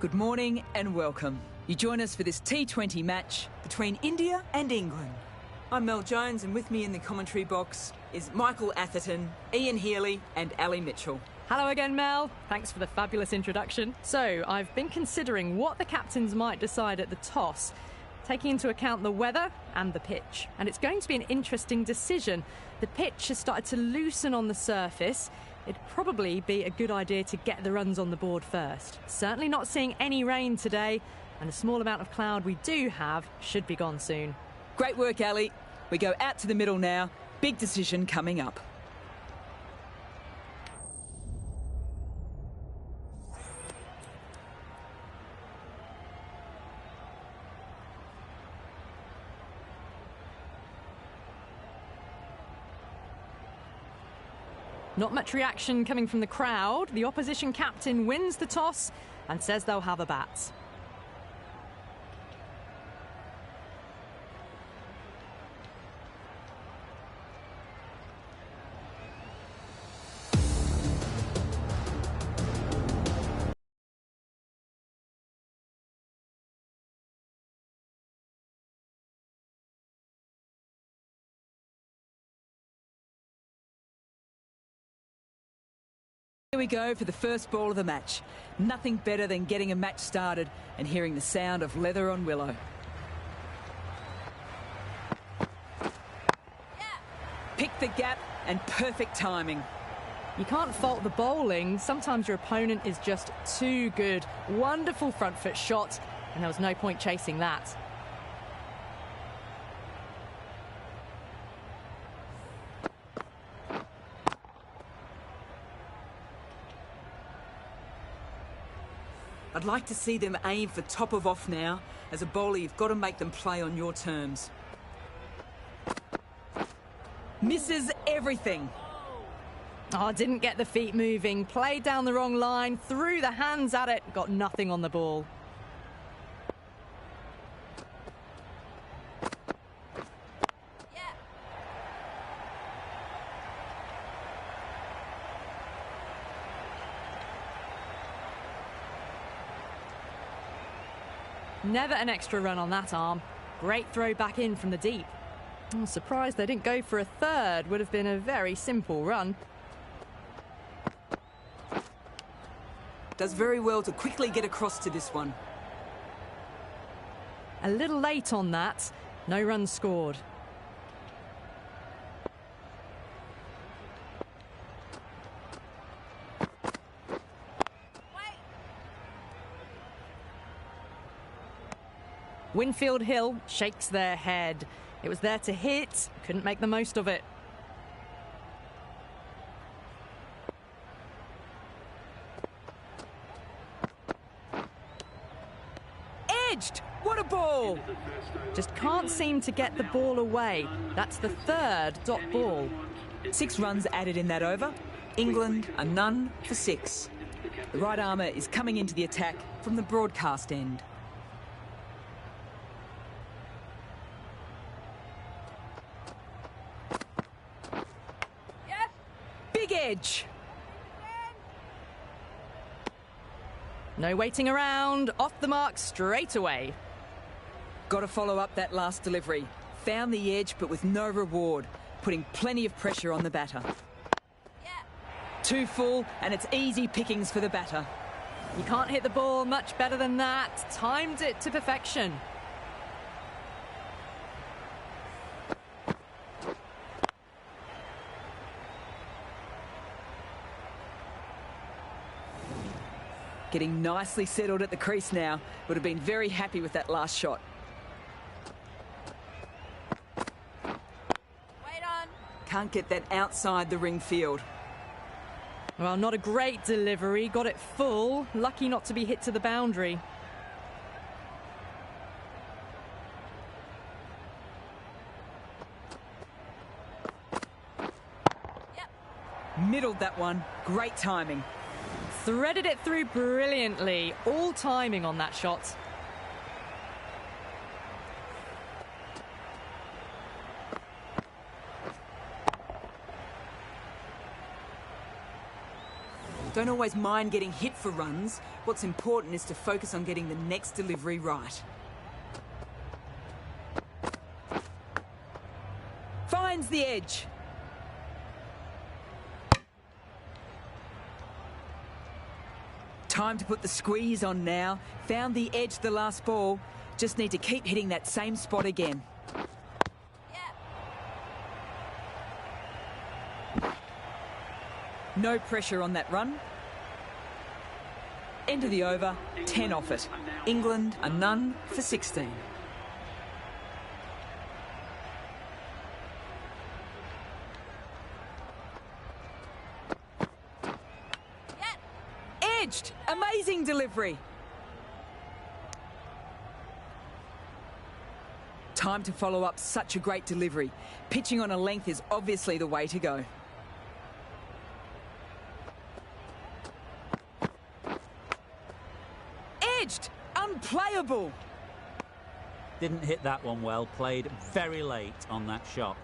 Good morning and welcome. You join us for this T20 match between India and England. I'm Mel Jones, and with me in the commentary box is Michael Atherton, Ian Healy and Ali Mitchell. Hello again, Mel. Thanks for the fabulous introduction. So, I've been considering what the captains might decide at the toss, taking into account the weather and the pitch. And it's going to be an interesting decision. The pitch has started to loosen on the surface. It'd probably be a good idea to get the runs on the board first. Certainly not seeing any rain today, and the small amount of cloud we do have should be gone soon. Great work, Ali. We go out to the middle now. Big decision coming up. Not much reaction coming from the crowd. The opposition captain wins the toss and says they'll have a bat. Here we go for the first ball of the match. Nothing better than getting a match started and hearing the sound of leather on willow. Pick the gap and perfect timing. You can't fault the bowling. Sometimes your opponent is just too good. Wonderful front foot shot, and there was no point chasing that. I'd like to see them aim for top of off now. As a bowler, you've got to make them play on your terms. Misses everything. Oh, didn't get the feet moving. Played down the wrong line, threw the hands at it, got nothing on the ball. Never an extra run on that arm. Great throw back in from the deep. I'm surprised they didn't go for a third. Would have been a very simple run. Does very well to quickly get across to this one. A little late on that. No runs scored. Winfield Hill shakes their head. It was there to hit, couldn't make the most of it. Edged! What a ball! Just can't seem to get the ball away. That's the third dot ball. 6 runs added in that over. England are none for 6. The right armour is coming into the attack from the broadcast end. Big edge. No waiting around, off the mark straight away. Got to follow up that last delivery. Found the edge but with no reward, putting plenty of pressure on the batter. Too full and it's easy pickings for the batter. You can't hit the ball much better than that. Timed it to perfection. Getting nicely settled at the crease now. Would have been very happy with that last shot. Wait on. Can't get that outside the ring field. Well, not a great delivery. Got it full. Lucky not to be hit to the boundary. Middled that one. Great timing. Threaded it through brilliantly. All timing on that shot. Don't always mind getting hit for runs. What's important is to focus on getting the next delivery right. Finds the edge. Time to put the squeeze on now. Found the edge the last ball. Just need to keep hitting that same spot again. No pressure on that run. End of the over, 10 off it. England a none for 16. Edged! Amazing delivery. Time to follow up such a great delivery. Pitching on a length is obviously the way to go. Edged! Unplayable! Didn't hit that one well, played very late on that shot.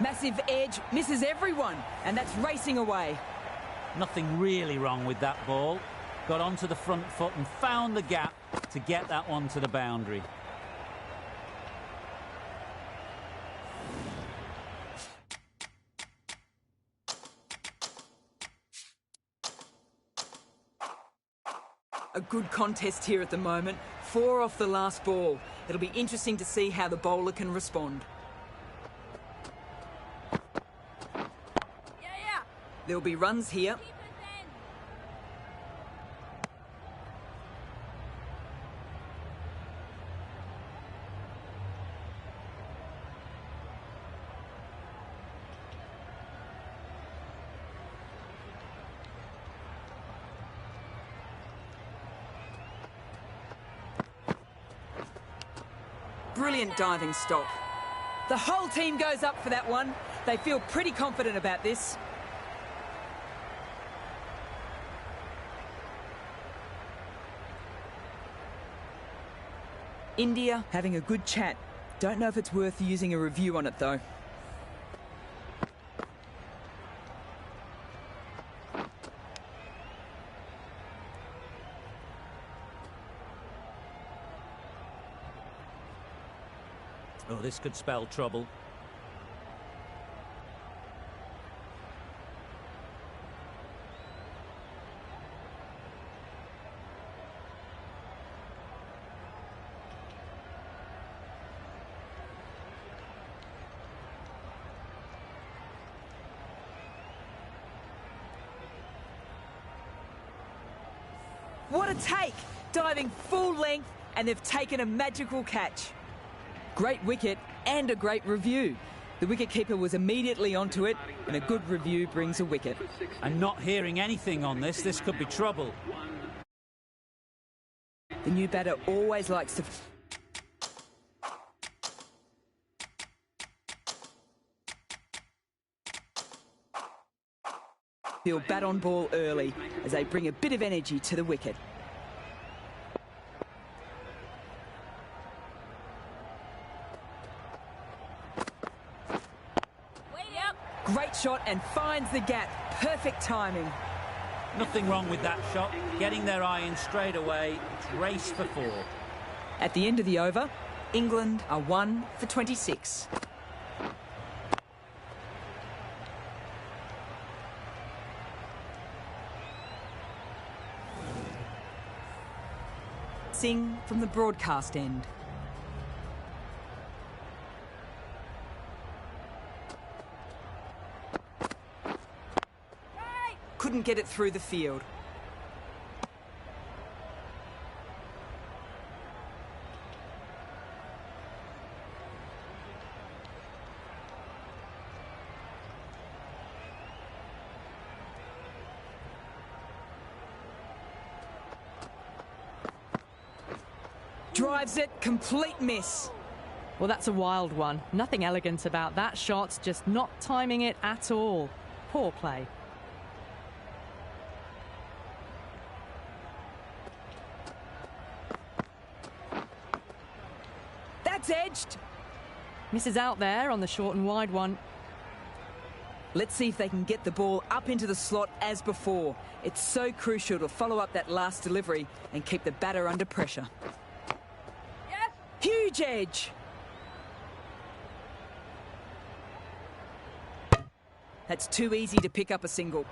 Massive edge, misses everyone, and that's racing away. Nothing really wrong with that ball. Got onto the front foot and found the gap to get that one to the boundary. A good contest here at the moment. 4 off the last ball. It'll be interesting to see how the bowler can respond. There'll be runs here. Brilliant diving stop. The whole team goes up for that one. They feel pretty confident about this. India having a good chat. Don't know if it's worth using a review on it though. Oh, this could spell trouble. What a take! Diving full length, and they've taken a magical catch. Great wicket and a great review. The wicketkeeper was immediately onto it, and a good review brings a wicket. I'm not hearing anything on this. This could be trouble. The new batter always likes to... He'll bat on ball early as they bring a bit of energy to the wicket. Great shot and finds the gap. Perfect timing. Nothing wrong with that shot. Getting their eye in straight away. It's race for 4. At the end of the over, England are 1 for 26. Sing from the broadcast end. Couldn't get it through the field. Drives it, complete miss. Well, that's a wild one. Nothing elegant about that shot, just not timing it at all. Poor play. That's edged. Misses out there on the short and wide one. Let's see if they can get the ball up into the slot as before. It's so crucial to follow up that last delivery and keep the batter under pressure. Yes. Huge edge. That's too easy to pick up a single.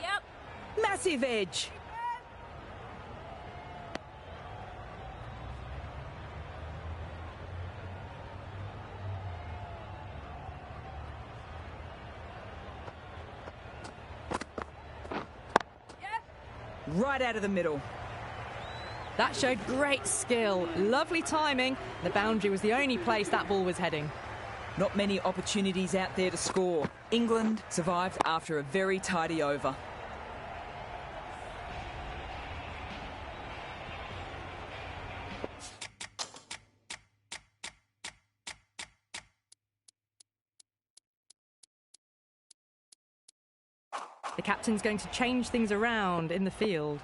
Yep. Massive edge. Right out of the middle. That showed great skill, lovely timing. The boundary was the only place that ball was heading. Not many opportunities out there to score. England survived after a very tidy over. The captain's going to change things around in the field.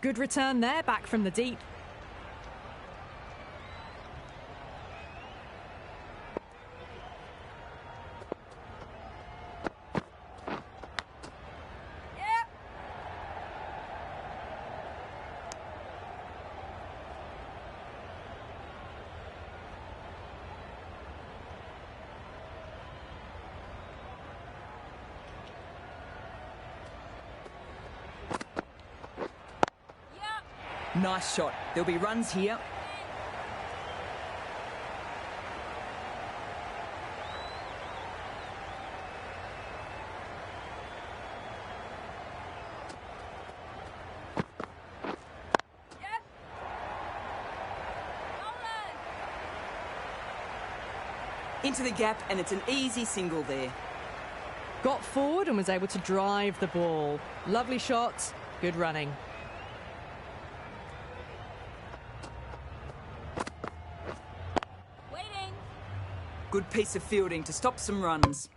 Good return there, back from the deep. Nice shot. There'll be runs here. Into the gap, and it's an easy single there. Got forward and was able to drive the ball. Lovely shot, good running. Good piece of fielding to stop some runs.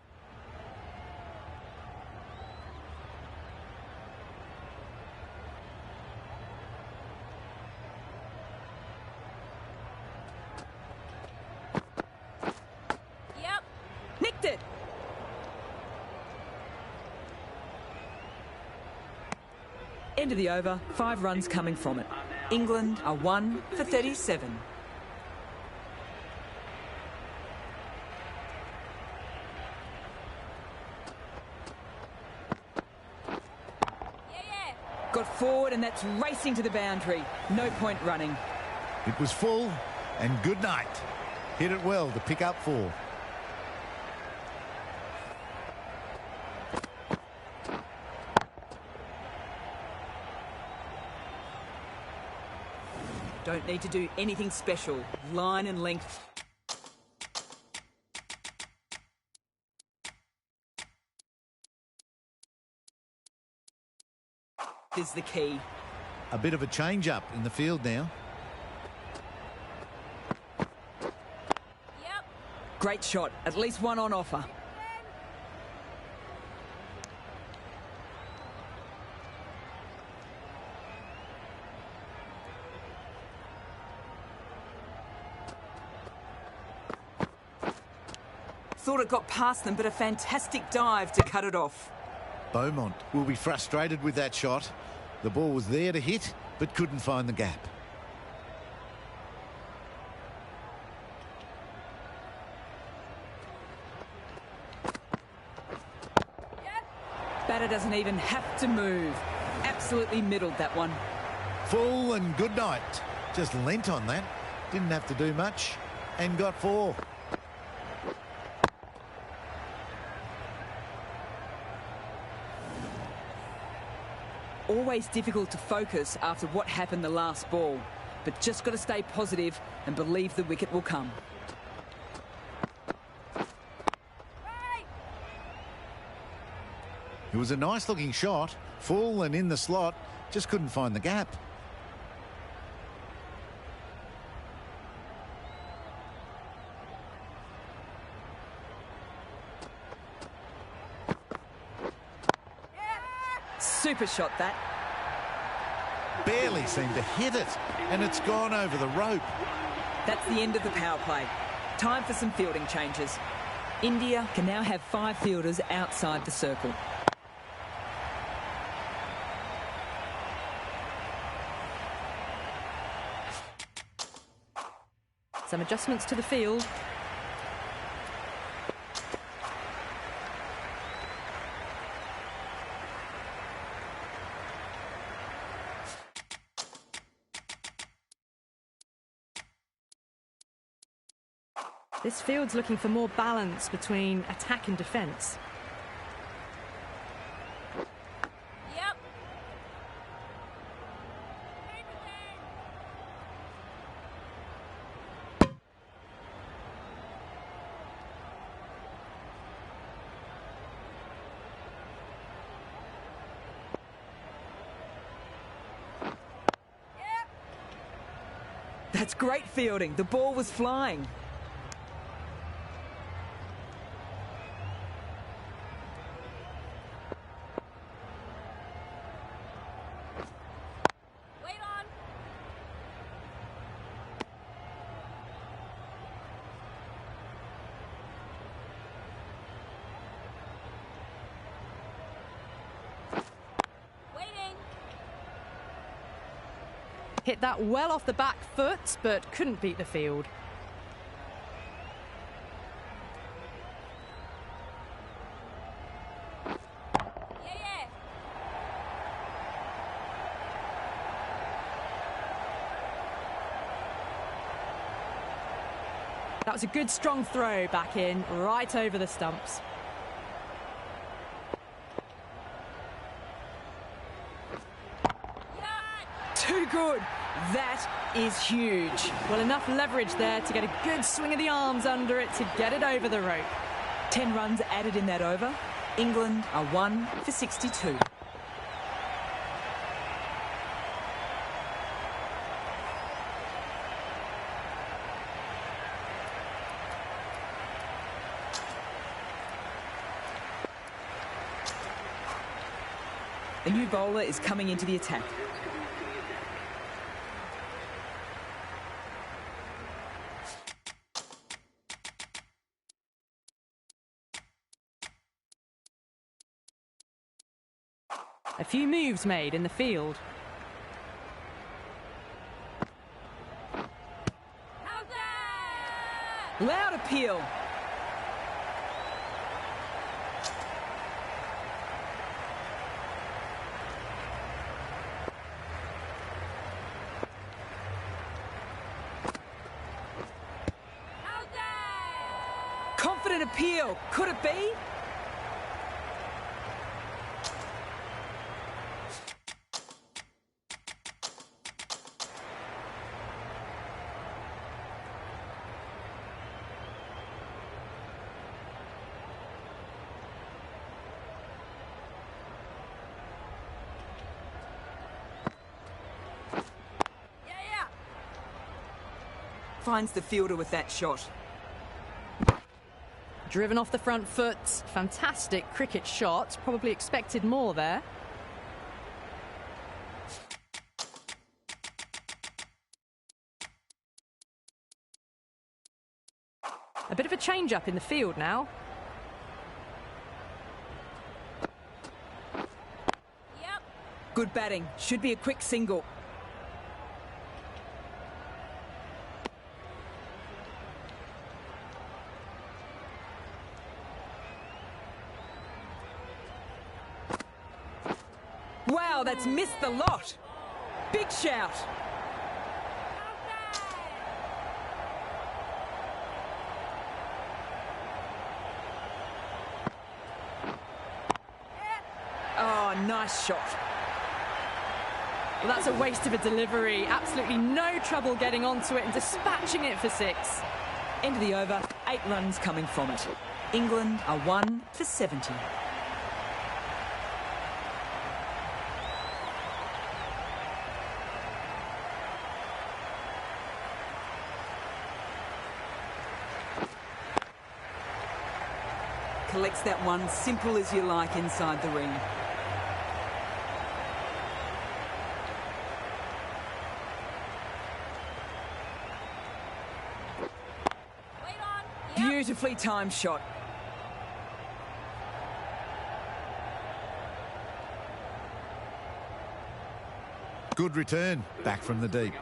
Yep. Nicked it. End of the over, 5 runs coming from it. England are 1 for 37. Got forward, and that's racing to the boundary. No point running. It was full, and good night. Hit it well to pick up 4. Don't need to do anything special. Line and length. Is the key. A bit of a change-up in the field now. Yep. Great shot. At least one on offer. Thought it got past them, but a fantastic dive to cut it off. Beaumont will be frustrated with that shot. The ball was there to hit, but couldn't find the gap. Batter doesn't even have to move. Absolutely middled that one. Full and good night. Just lent on that. Didn't have to do much and got 4. Always difficult to focus after what happened the last ball, but just got to stay positive and believe the wicket will come. It was a nice looking shot, full and in the slot, just couldn't find the gap. Super shot, that. Barely seemed to hit it, and it's gone over the rope. That's the end of the power play. Time for some fielding changes. India can now have 5 fielders outside the circle. Some adjustments to the field. This field's looking for more balance between attack and defence. Yep. That's great fielding. The ball was flying. Wait on. Waiting. Hit that well off the back foot, but couldn't beat the field. Yeah. That was a good strong throw back in, right over the stumps. Too good. That is huge. Well, enough leverage there to get a good swing of the arms under it to get it over the rope. 10 runs added in that over. England are 1 for 62. The new bowler is coming into the attack. A few moves made in the field. How's that? Loud appeal. How's that? Confident appeal. Could it be? Yeah. Finds the fielder with that shot. Driven off the front foot. Fantastic cricket shot. Probably expected more there. A bit of a change-up in the field now. Yep. Good batting. Should be a quick single. Wow, that's missed the lot. Big shout. Oh, nice shot. Well, that's a waste of a delivery. Absolutely no trouble getting onto it and dispatching it for 6. End of the over, 8 runs coming from it. England are 1 for 70. Collects that one, simple as you like, inside the ring. Beautifully timed shot. Good return, back from the deep.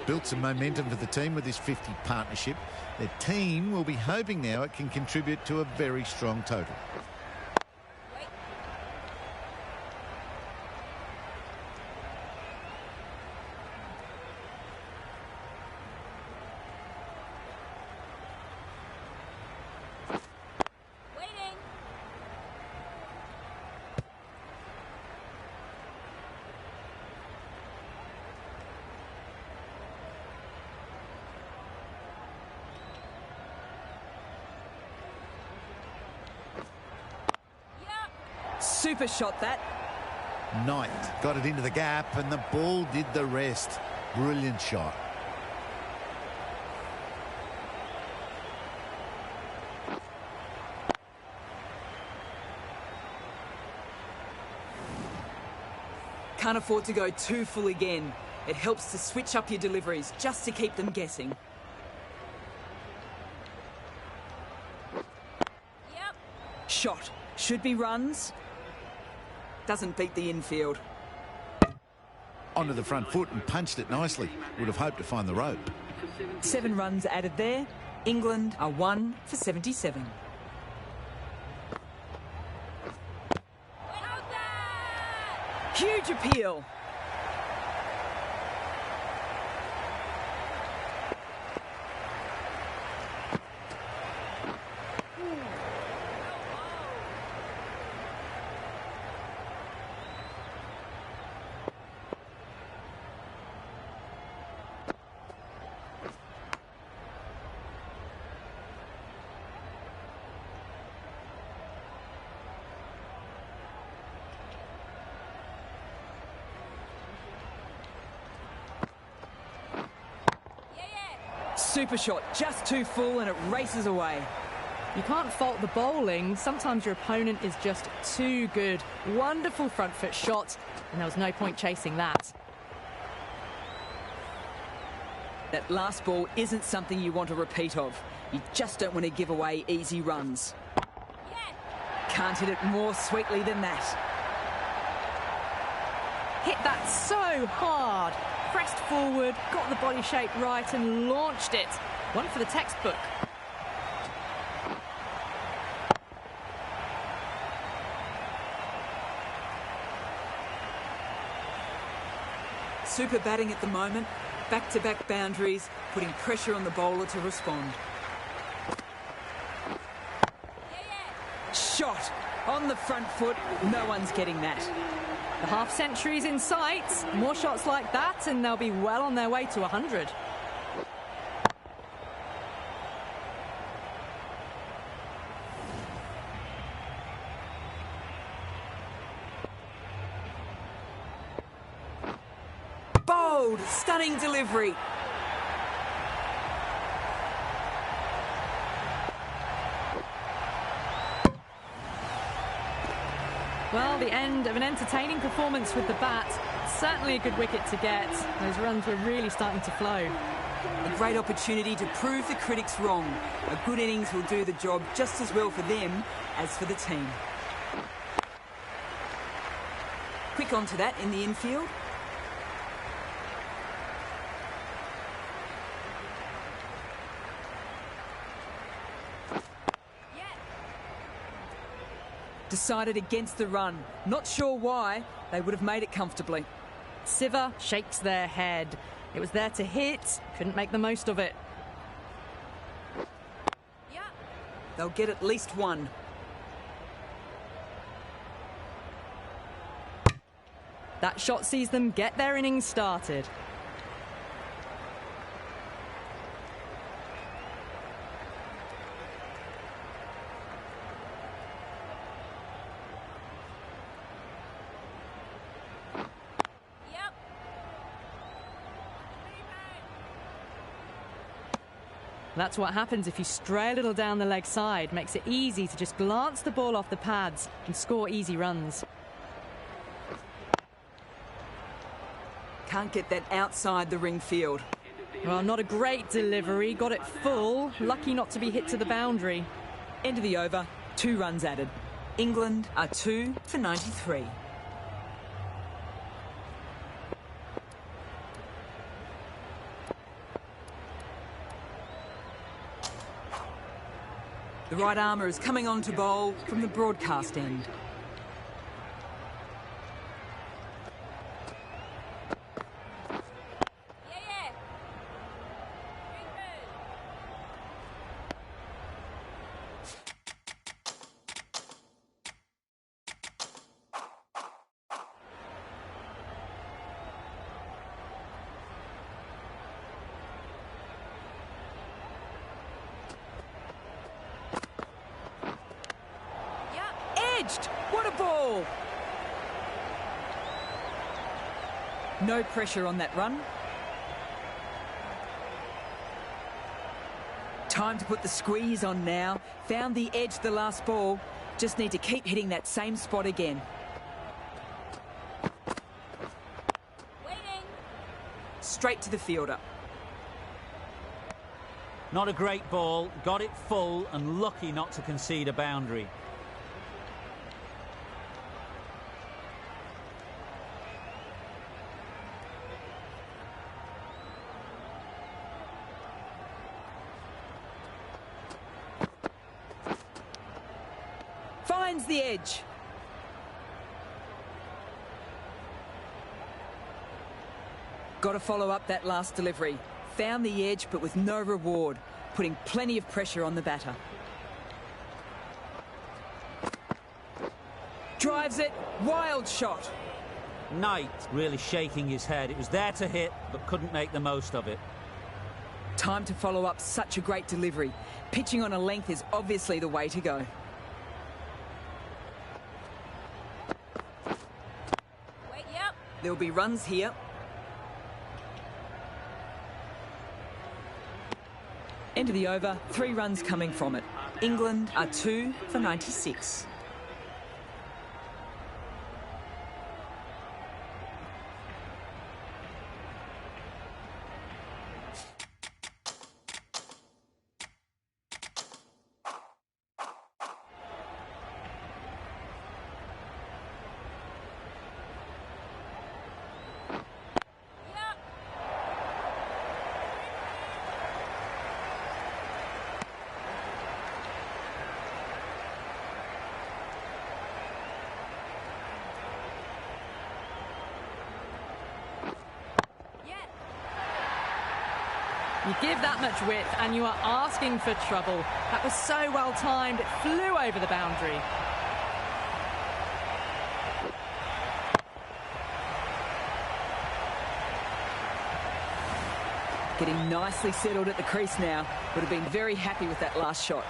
Built some momentum for the team with this 50 partnership. Their team will be hoping now it can contribute to a very strong total. Waiting. Super shot that. Knight got it into the gap and the ball did the rest. Brilliant shot. Can't afford to go too full again. It helps to switch up your deliveries just to keep them guessing. Yep. Shot. Should be runs. Doesn't beat the infield. Onto the front foot and punched it nicely. Would have hoped to find the rope. 7 runs added there. England are 1 for 77. Out there! Huge appeal. Super shot, just too full and it races away. You can't fault the bowling. Sometimes your opponent is just too good. Wonderful front foot shot, and there was no point chasing that. That last ball isn't something you want a repeat of. You just don't want to give away easy runs. Yes. Can't hit it more sweetly than that. Hit that so hard. Pressed forward, got the body shape right and launched it. One for the textbook. Super batting at the moment. Back-to-back boundaries, putting pressure on the bowler to respond. Shot on the front foot. No one's getting that. The half century's in sight. More shots like that and they'll be well on their way to 100. Bold, stunning delivery. Well, the end of an entertaining performance with the bat. Certainly a good wicket to get. Those runs were really starting to flow. A great opportunity to prove the critics wrong. A good innings will do the job just as well for them as for the team. Quick onto that in the infield. Decided against the run. Not sure why. They would have made it comfortably. Siva shakes their head. It was there to hit, couldn't make the most of it. Yeah. They'll get at least one. That shot sees them get their innings started. That's what happens if you stray a little down the leg side. Makes it easy to just glance the ball off the pads and score easy runs. Can't get that outside the ring field. Well, not a great delivery. Got it full. Lucky not to be hit to the boundary. End of the over, 2 runs added. England are 2 for 93. The right armour is coming on to bowl from the broadcast end. Yeah. Very good. Yep. Edged! What a ball! No pressure on that run. Time to put the squeeze on now. Found the edge the last ball. Just need to keep hitting that same spot again. Waiting. Straight to the fielder. Not a great ball, got it full and lucky not to concede a boundary. Finds the edge. Got to follow up that last delivery. Found the edge, but with no reward, putting plenty of pressure on the batter. Drives it, wild shot. Knight really shaking his head. It was there to hit, but couldn't make the most of it. Time to follow up such a great delivery. Pitching on a length is obviously the way to go. Wait, yep. There'll be runs here. End of the over, 3 runs coming from it. England are 2 for 96. Yep. Yeah. You give that much width and you are asking for trouble. That was so well timed, it flew over the boundary. Getting nicely settled at the crease now. Would have been very happy with that last shot.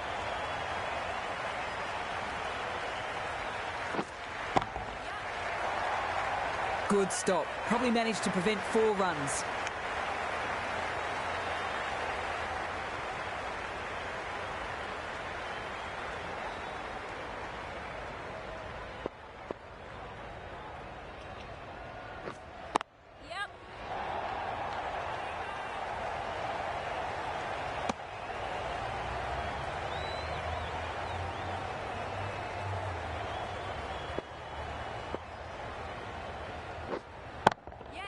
Good stop. Probably managed to prevent 4 runs. Yep. Yeah.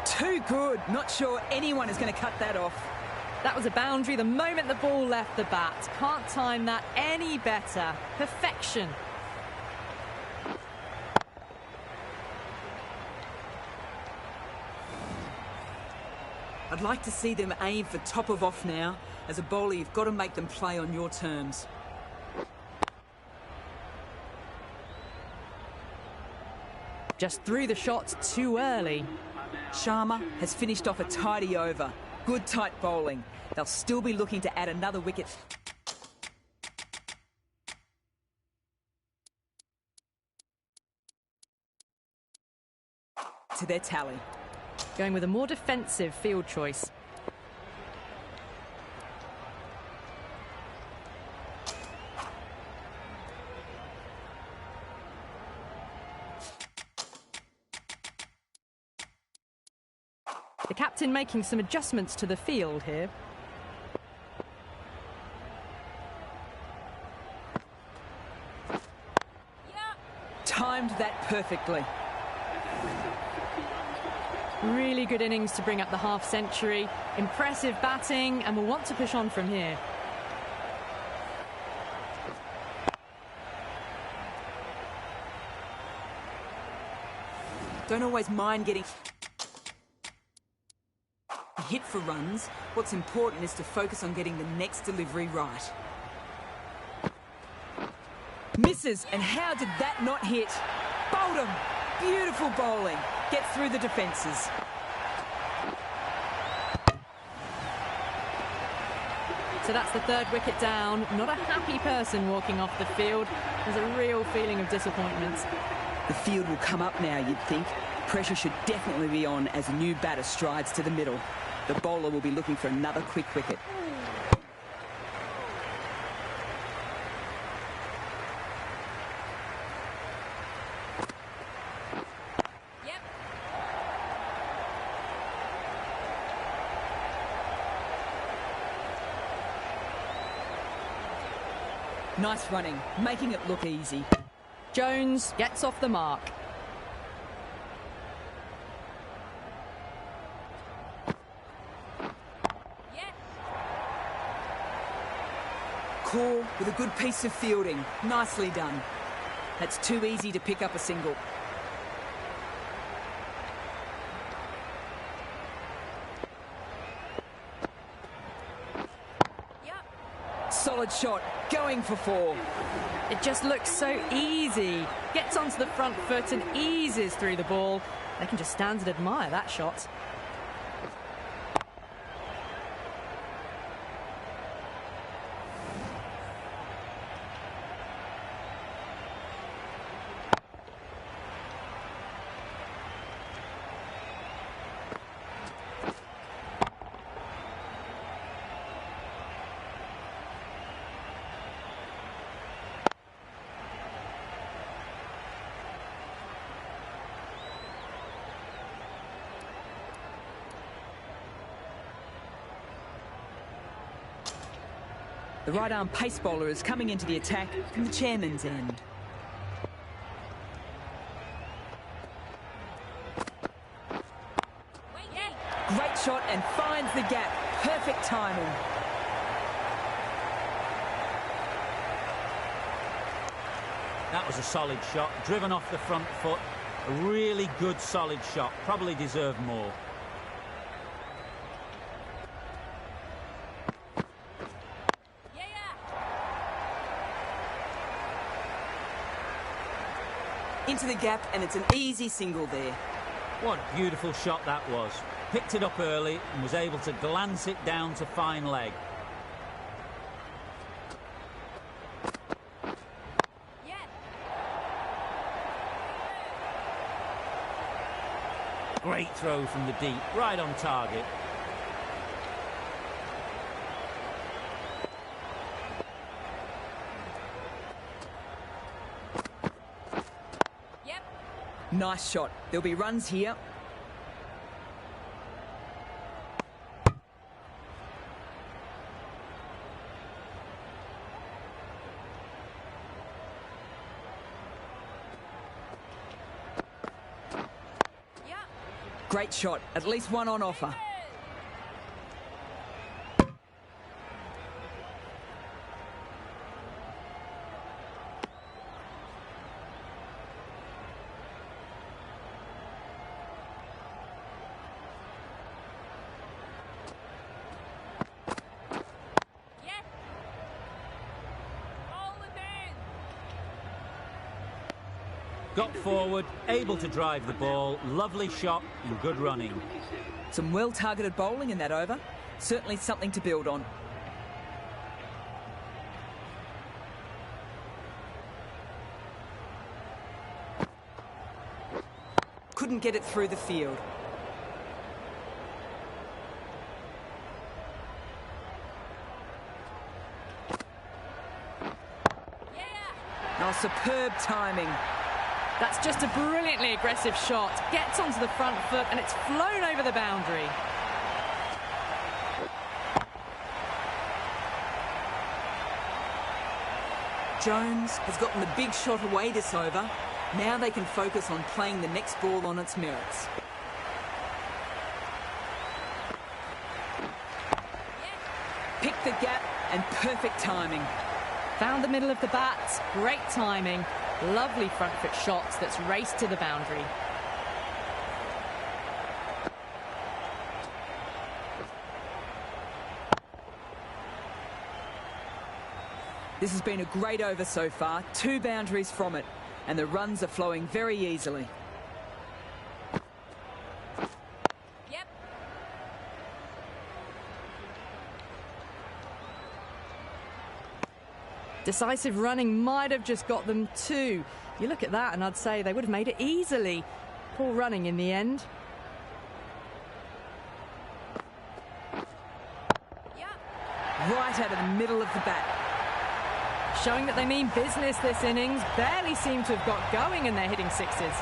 Too good. Not sure anyone is going to cut that off. That was a boundary the moment the ball left the bat. Can't time that any better. Perfection. I'd like to see them aim for top of off now. As a bowler, you've got to make them play on your terms. Just threw the shot too early. Sharma has finished off a tidy over. Good tight bowling. They'll still be looking to add another wicket. To their tally. Going with a more defensive field choice. The captain captain making some adjustments to the field here. Timed that perfectly. Really good innings to bring up the half-century. Impressive batting, and will want to push on from here. Don't always mind getting hit for runs. What's important is to focus on getting the next delivery right. Misses, and how did that not hit? Bowled him. Beautiful bowling. Gets through the defences. So that's the third wicket down. Not a happy person walking off the field. There's a real feeling of disappointment. The field will come up now, you'd think. Pressure should definitely be on as a new batter strides to the middle. The bowler will be looking for another quick wicket. Nice running, making it look easy. Jones gets off the mark. Core with a good piece of fielding. Nicely done. That's too easy to pick up a single. Solid shot, going for 4. It just looks so easy. Gets onto the front foot and eases through the ball. They can just stand and admire that shot. The right-arm pace bowler is coming into the attack from the chairman's end. Great shot and finds the gap. Perfect timing. That was a solid shot, driven off the front foot. A really good, solid shot. Probably deserved more. Into the gap, and it's an easy single there. What a beautiful shot that was. Picked it up early and was able to glance it down to fine leg. Great throw from the deep, right on target. Nice shot. There'll be runs here. Great shot. At least one on offer. Got forward, able to drive the ball, lovely shot and good running. Some well-targeted bowling in that over. Certainly something to build on. Couldn't get it through the field. Oh, superb timing. That's just a brilliantly aggressive shot. Gets onto the front foot and it's flown over the boundary. Jones has gotten the big shot away this over. Now they can focus on playing the next ball on its merits. Pick the gap and perfect timing. Found the middle of the bat, great timing. Lovely front foot shots that's raced to the boundary. This has been a great over so far, 2 boundaries from it, and the runs are flowing very easily. Yep. Decisive running might have just got them 2. You look at that and I'd say they would have made it easily. Poor running in the end. Yep. Right out of the middle of the bat. Showing that they mean business this innings. Barely seem to have got going and they're hitting 6s.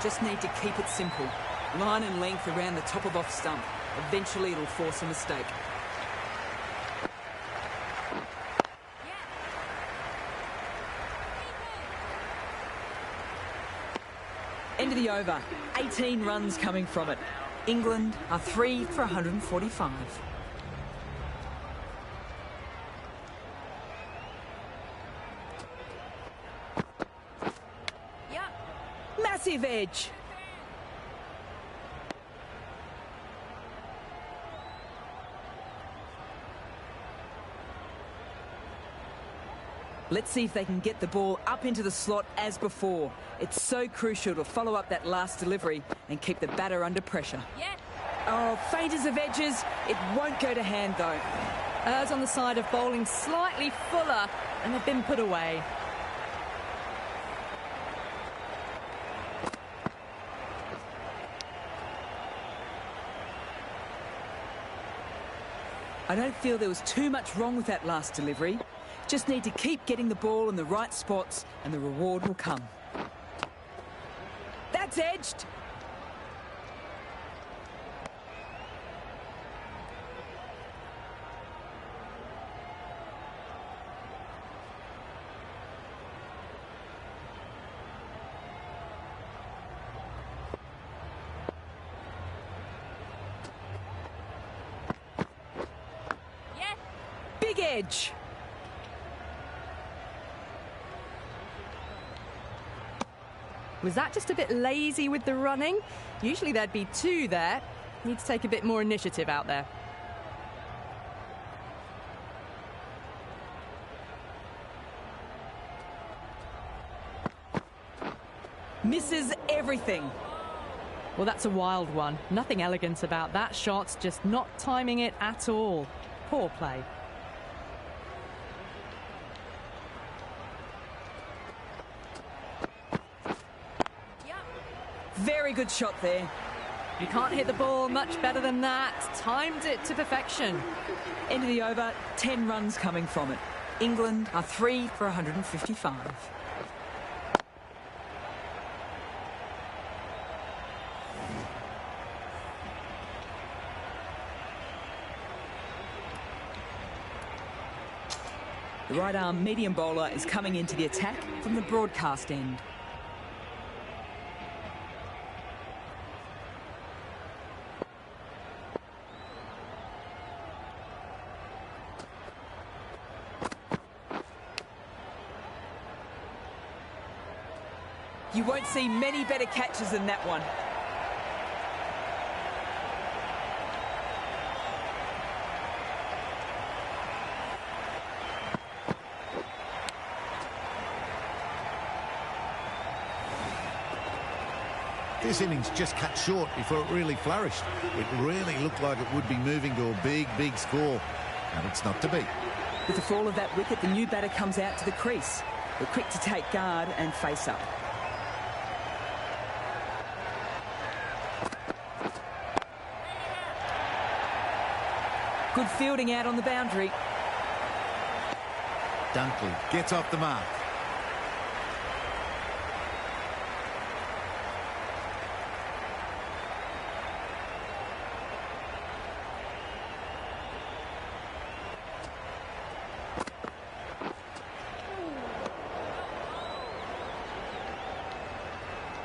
Just need to keep it simple. Line and length around the top of off stump. Eventually it'll force a mistake. End of the over. 18 runs coming from it. England are 3 for 145. Yep. Massive edge. Let's see if they can get the ball up into the slot as before. It's so crucial to follow up that last delivery and keep the batter under pressure. Yep. Oh, fainters of edges. It won't go to hand, though. Errs on the side of bowling slightly fuller, and they've been put away. I don't feel there was too much wrong with that last delivery. Just need to keep getting the ball in the right spots and the reward will come. That's edged. Yes. Big edge. Was that just a bit lazy with the running? Usually there'd be 2 there. Need to take a bit more initiative out there. Misses everything. Well, that's a wild one. Nothing elegant about that shot, just not timing it at all. Poor play. Very good shot there. You can't hit the ball much better than that. Timed it to perfection. End of the over, 10 runs coming from it. England are 3 for 155. The right arm medium bowler is coming into the attack from the broadcast end. You won't see many better catches than that one. This innings just cut short before it really flourished. It really looked like it would be moving to a big, big score. And it's not to be. With the fall of that wicket, the new batter comes out to the crease. They're quick to take guard and face up. Good fielding out on the boundary. Dunkley gets off the mark.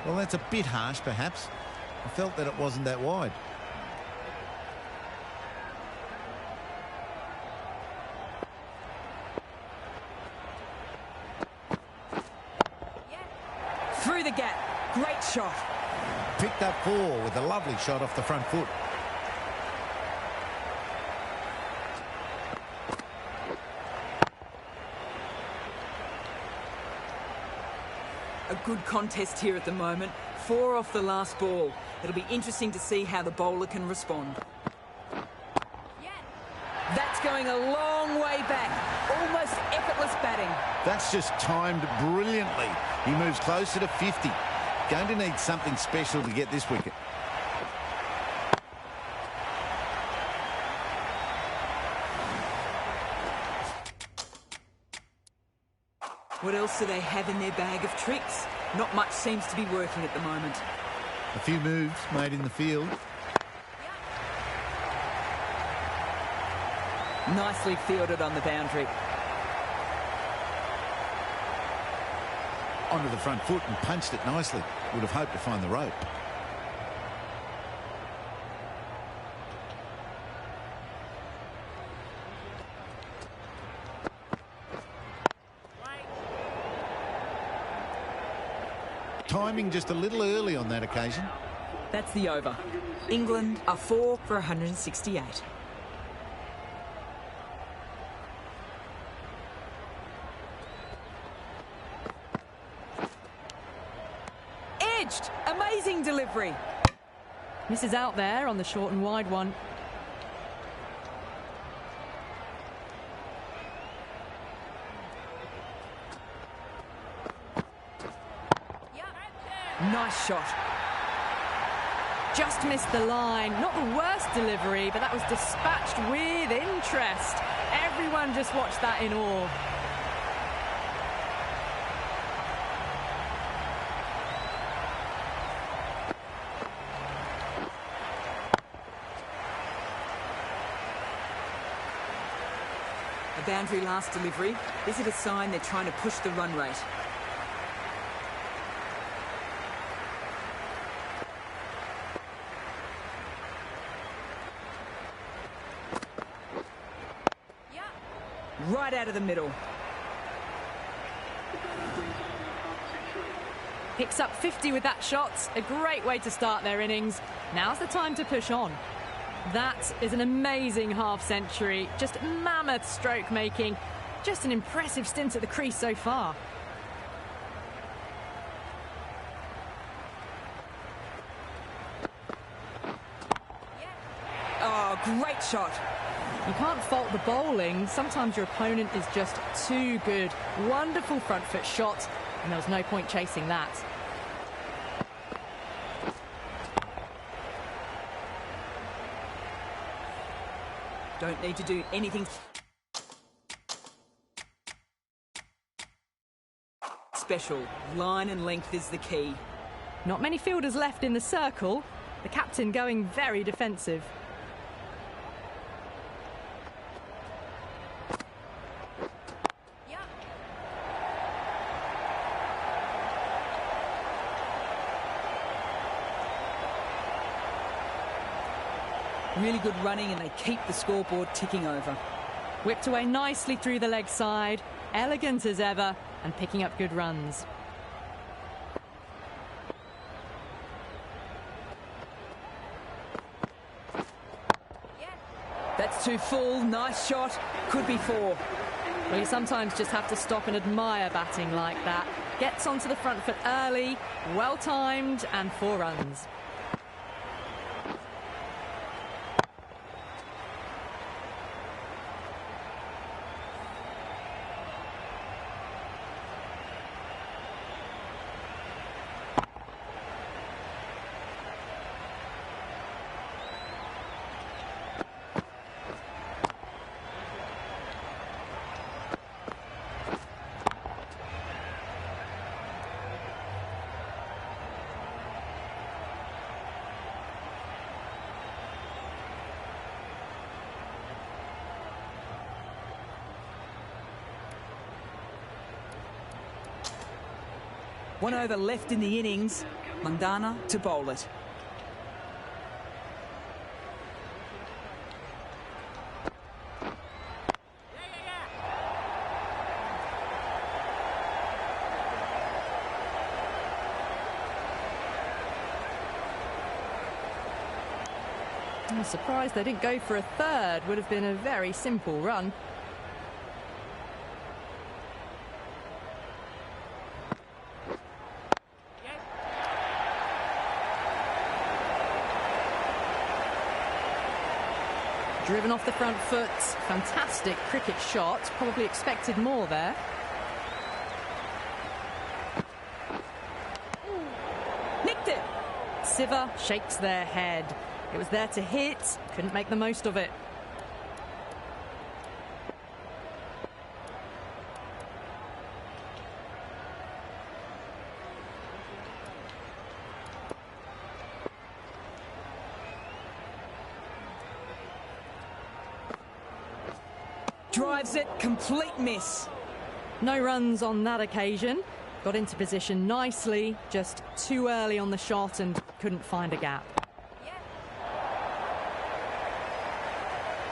Well, that's a bit harsh, perhaps. I felt that it wasn't that wide. Through the gap. Great shot. Picked up 4 with a lovely shot off the front foot. A good contest here at the moment. 4 off the last ball. It'll be interesting to see how the bowler can respond. That's going a long way back. Almost effortless batting. That's just timed brilliantly. He moves closer to 50. Going to need something special to get this wicket. What else do they have in their bag of tricks? Not much seems to be working at the moment. A few moves made in the field. Nicely fielded on the boundary. Onto the front foot and punched it nicely. Would have hoped to find the rope. Timing just a little early on that occasion. That's the over. England are 4 for 168. Edged! Amazing delivery. Misses out there on the short and wide one. Nice shot. Just missed the line. Not the worst delivery, but that was dispatched with interest. Everyone just watched that in awe. A boundary last delivery. Is it a sign they're trying to push the run rate? Right out of the middle. Picks up 50 with that shot. A great way to start their innings. Now's the time to push on. That is an amazing half-century. Just mammoth stroke making. Just an impressive stint at the crease so far. Oh, great shot. You can't fault the bowling. Sometimes your opponent is just too good. Wonderful front foot shot, and there was no point chasing that. Don't need to do anything special. Line and length is the key. Not many fielders left in the circle. The captain going very defensive. Really good running, and they keep the scoreboard ticking over. Whipped away nicely through the leg side. Elegant as ever, and picking up good runs. That's too full. Nice shot. Could be 4. Well, you sometimes just have to stop and admire batting like that. Gets onto the front foot early, well timed, and 4 runs. One over left in the innings. Mandana to bowl it. I'm surprised they didn't go for a third. Would have been a very simple run. Driven off the front foot. Fantastic cricket shot. Probably expected more there. Nicked it! Siva shakes their head. It was there to hit, couldn't make the most of it. Drives it, complete miss. No runs on that occasion. Got into position nicely, just too early on the shot and couldn't find a gap.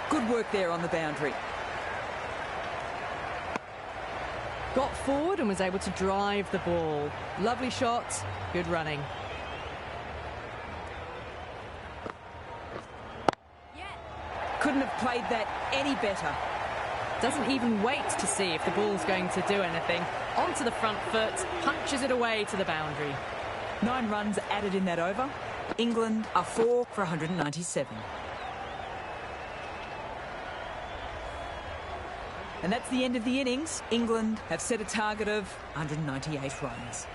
Good work there on the boundary. Got forward and was able to drive the ball. Lovely shot, good running. Couldn't have played that any better. Doesn't even wait to see if the ball's going to do anything. Onto the front foot, punches it away to the boundary. 9 runs added in that over. England are 4 for 197. And that's the end of the innings. England have set a target of 198 runs.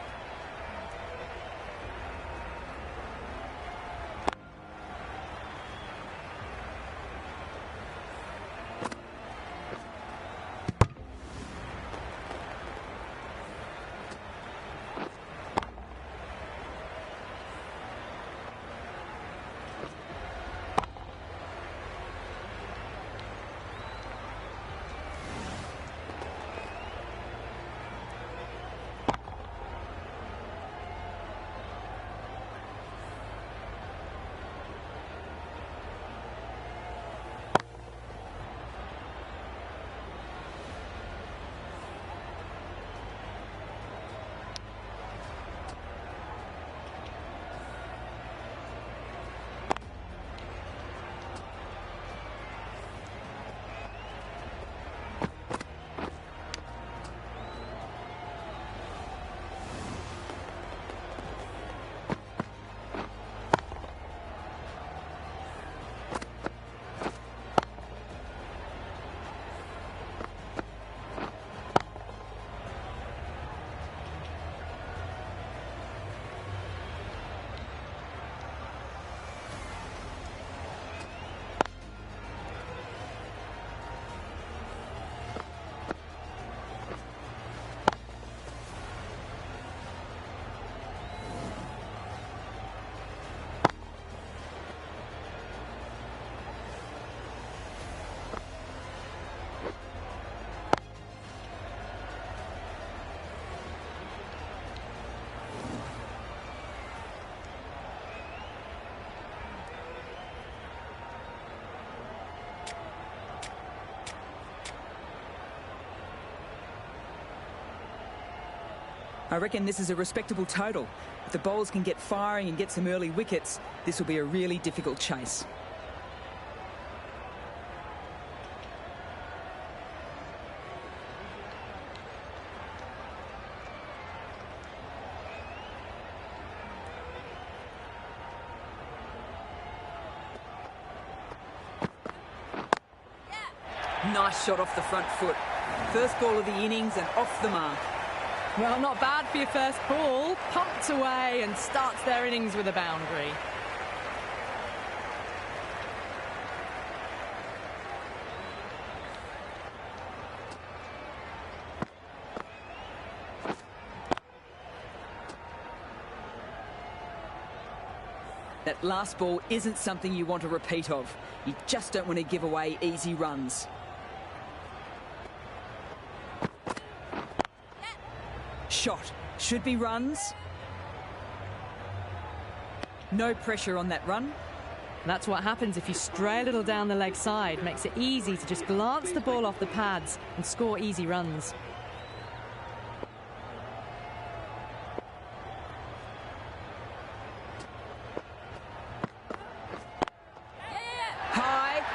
I reckon this is a respectable total. If the bowlers can get firing and get some early wickets, this will be a really difficult chase. Nice shot off the front foot. First ball of the innings and off the mark. Well, not bad for your first ball. Pumped away and starts their innings with a boundary. That last ball isn't something you want a repeat of. You just don't want to give away easy runs. Shot. Should be runs. No pressure on that run. That's what happens if you stray a little down the leg side. Makes it easy to just glance the ball off the pads and score easy runs.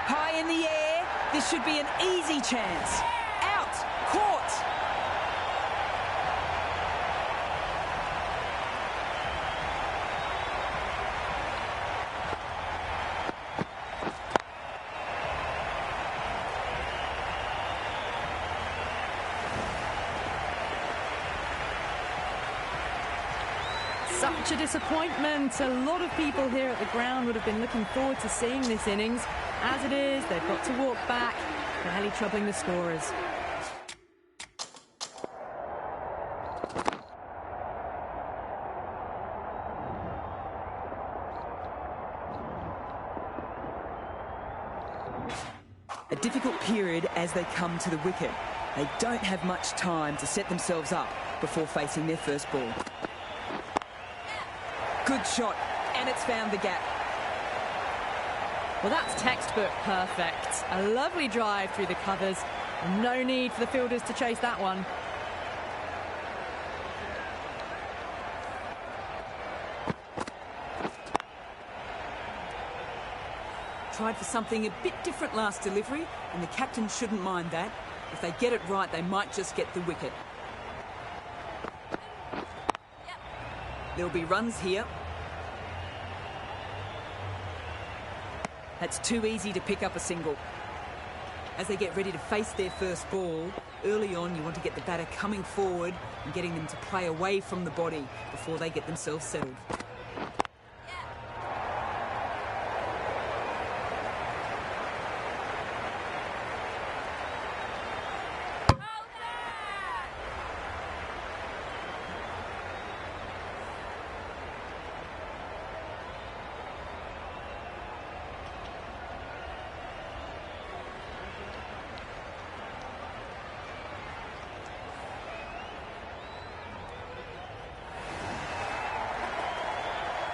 High in the air. This should be an easy chance. Out. Caught. Such a disappointment. A lot of people here at the ground would have been looking forward to seeing this innings. As it is, they've got to walk back, barely troubling the scorers. A difficult period as they come to the wicket. They don't have much time to set themselves up before facing their first ball. Good shot, and it's found the gap. Well, that's textbook perfect. A lovely drive through the covers. No need for the fielders to chase that one. Tried for something a bit different last delivery, and the captain shouldn't mind that. If they get it right, they might just get the wicket. There'll be runs here. That's too easy to pick up a single. As they get ready to face their first ball, early on you want to get the batter coming forward and getting them to play away from the body before they get themselves settled.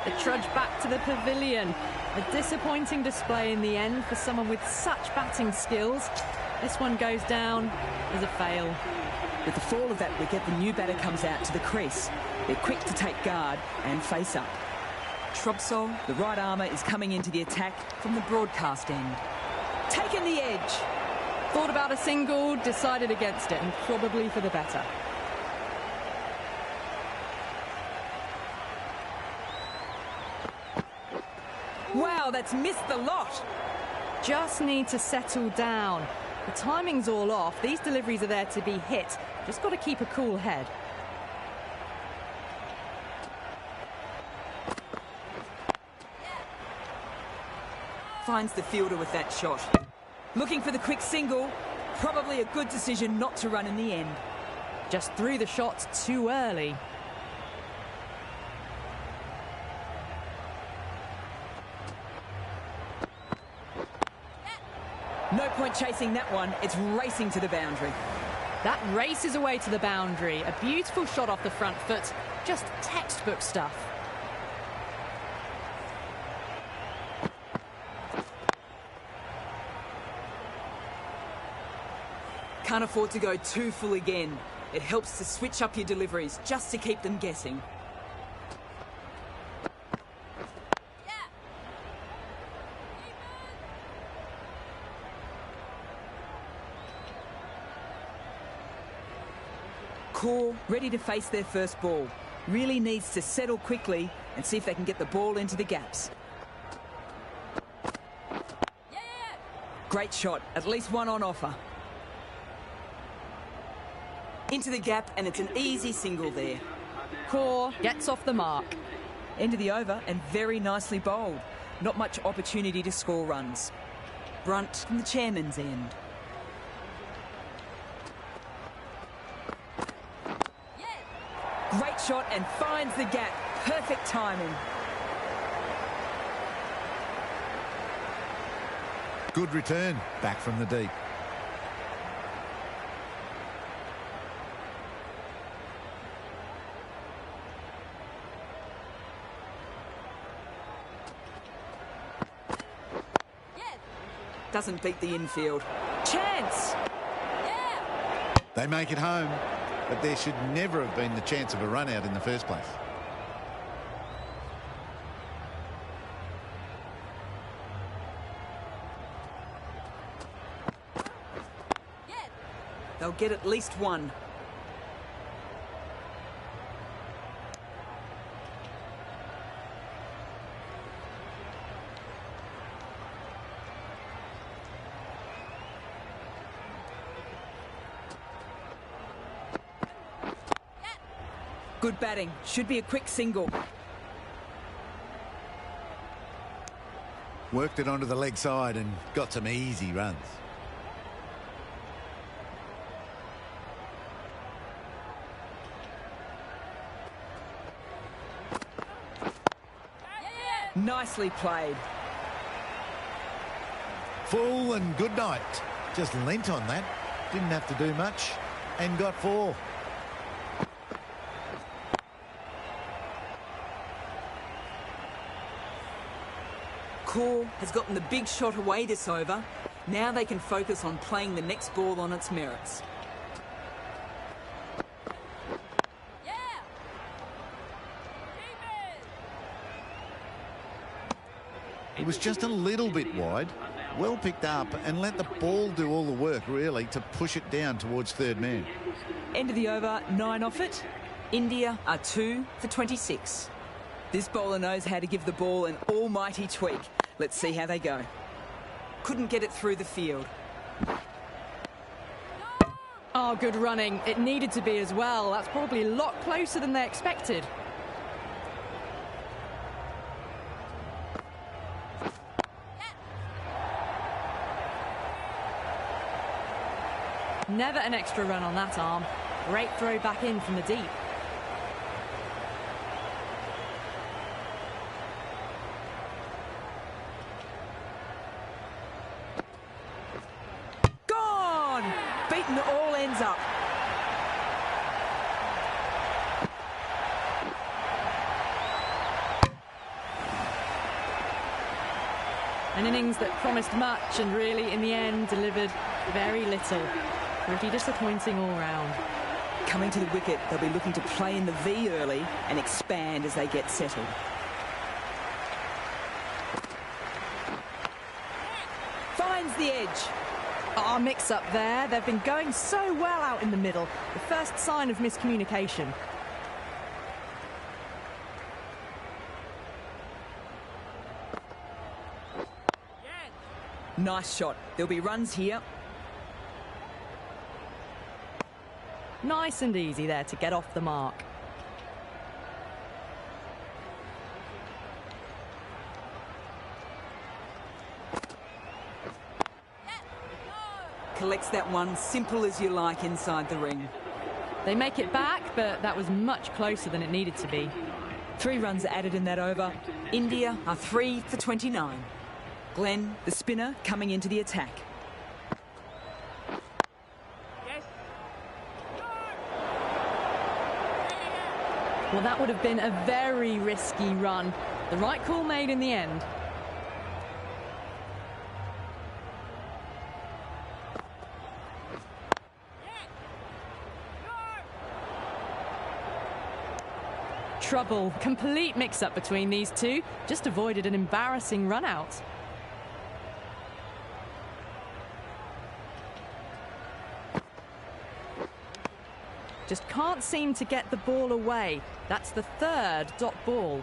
They trudge back to the pavilion. A disappointing display in the end for someone with such batting skills. This one goes down as a fail. With the fall of that wicket, the new batter comes out to the crease. They're quick to take guard and face up. Trubsol, the right armour, is coming into the attack from the broadcast end. Taken the edge. Thought about a single, decided against it, and probably for the better. Wow, that's missed the lot. Just need to settle down. The timing's all off. These deliveries are there to be hit. Just got to keep a cool head. Finds the fielder with that shot. Looking for the quick single. Probably a good decision not to run in the end. Just threw the shot too early. No point chasing that one. It's racing to the boundary. That races away to the boundary. A beautiful shot off the front foot. Just textbook stuff. Can't afford to go too full again. It helps to switch up your deliveries just to keep them guessing. Core ready to face their first ball. Really needs to settle quickly and see if they can get the ball into the gaps. Great shot, at least one on offer. Into the gap, and it's an easy single there. Core gets off the mark. End of the over, and very nicely bowled. Not much opportunity to score runs. Brunt from the chairman's end. Great shot and finds the gap. Perfect timing. Good return, back from the deep. doesn't beat the infield. Chance! Yeah! They make it home, but there should never have been the chance of a run out in the first place. Yes! They'll get at least one. Good batting. Should be a quick single. Worked it onto the leg side and got some easy runs. Nicely played. Full and good night. Just leant on that. Didn't have to do much and got 4. Core has gotten the big shot away this over. Now they can focus on playing the next ball on its merits. Yeah! It was just a little bit wide. Well picked up and let the ball do all the work, really, to push it down towards third man. End of the over, 9 off it. India are 2 for 26. This bowler knows how to give the ball an almighty tweak. Let's see how they go. Couldn't get it through the field. Oh, good running. It needed to be as well. That's probably a lot closer than they expected. Never an extra run on that arm. Great throw back in from the deep. Gone! Beaten all ends up. An innings that promised much and really, in the end, delivered very little. Pretty disappointing all round. Coming to the wicket, they'll be looking to play in the V early and expand as they get settled. Finds the edge. Ah, mix-up there. They've been going so well out in the middle. The first sign of miscommunication. Nice shot. There'll be runs here. Nice and easy there to get off the mark. Collects that one, simple as you like, inside the ring. They make it back, but that was much closer than it needed to be. 3 runs added in that over. India are 3 for 29. Glenn, the spinner, coming into the attack. Well, that would have been a very risky run. The right call made in the end. Trouble. Complete mix-up between these two. Just avoided an embarrassing run-out. Just can't seem to get the ball away. That's the 3rd dot ball.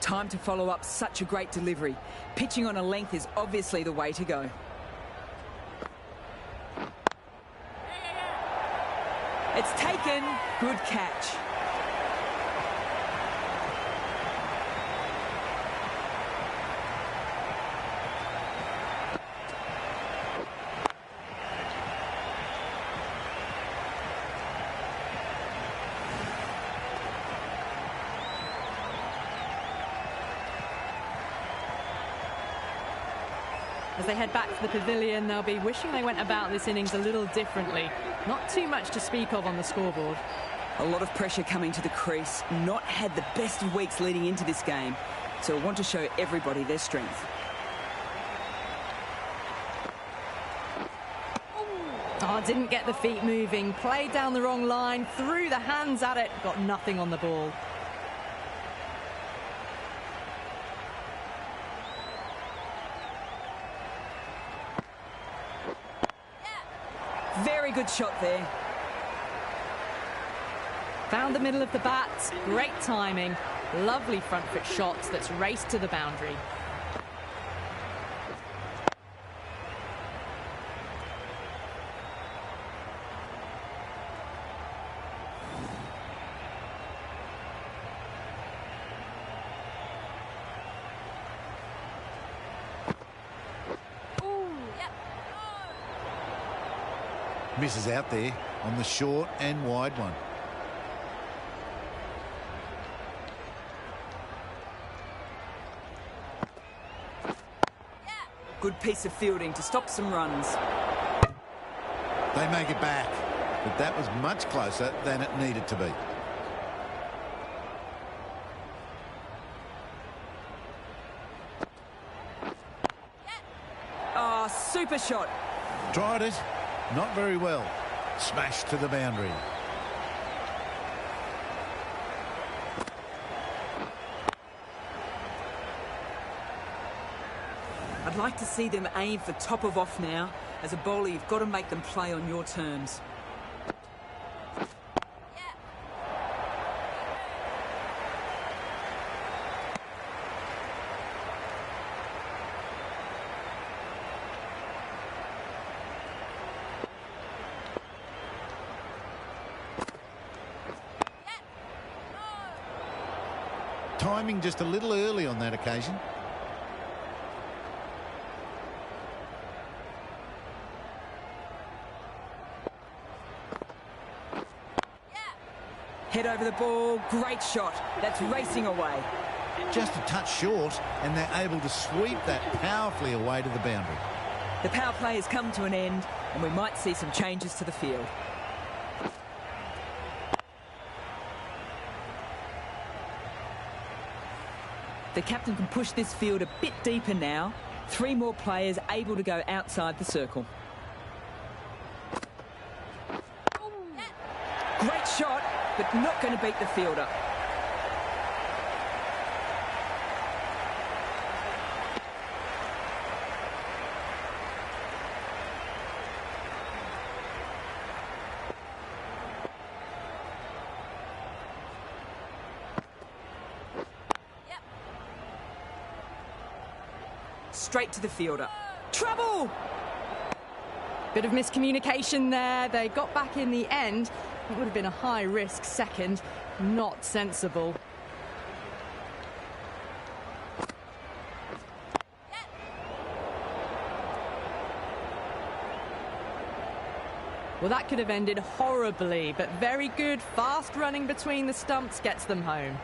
Time to follow up such a great delivery. Pitching on a length is obviously the way to go. It's taken. Good catch. As they head back to the pavilion, they'll be wishing they went about this innings a little differently. Not too much to speak of on the scoreboard. A lot of pressure coming to the crease. Not had the best of weeks leading into this game. So want to show everybody their strength. Oh, didn't get the feet moving, played down the wrong line, threw the hands at it, got nothing on the ball. Very good shot there. Found the middle of the bat, great timing, lovely front foot shot that's raced to the boundary. Misses out there on the short and wide one. Good piece of fielding to stop some runs. They make it back, but that was much closer than it needed to be. Oh, super shot. Tried it, not very well. Smashed to the boundary. I'd like to see them aim for top of off now. As a bowler, you've got to make them play on your terms. Timing just a little early on that occasion. Head over the ball, great shot. That's racing away. Just a touch short, and they're able to sweep that powerfully away to the boundary. The power play has come to an end, and we might see some changes to the field. The captain can push this field a bit deeper now. 3 more players able to go outside the circle. Great shot, but not going to beat the fielder. Straight to the fielder. Trouble! Bit of miscommunication there. They got back in the end. It would have been a high-risk second. Not sensible. Well, that could have ended horribly, but very good. Fast running between the stumps gets them home.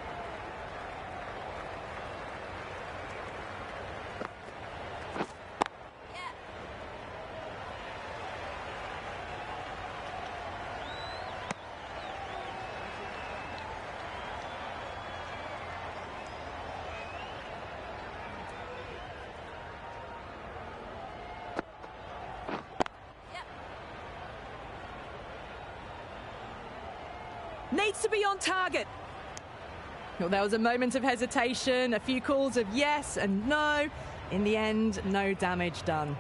Needs to be on target. Well, there was a moment of hesitation, a few calls of yes and no. In the end, no damage done.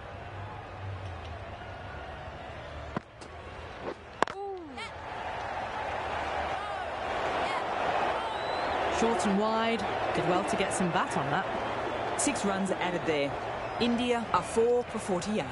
Short and wide. Did well to get some bat on that. 6 runs added there. India are 4 for 48.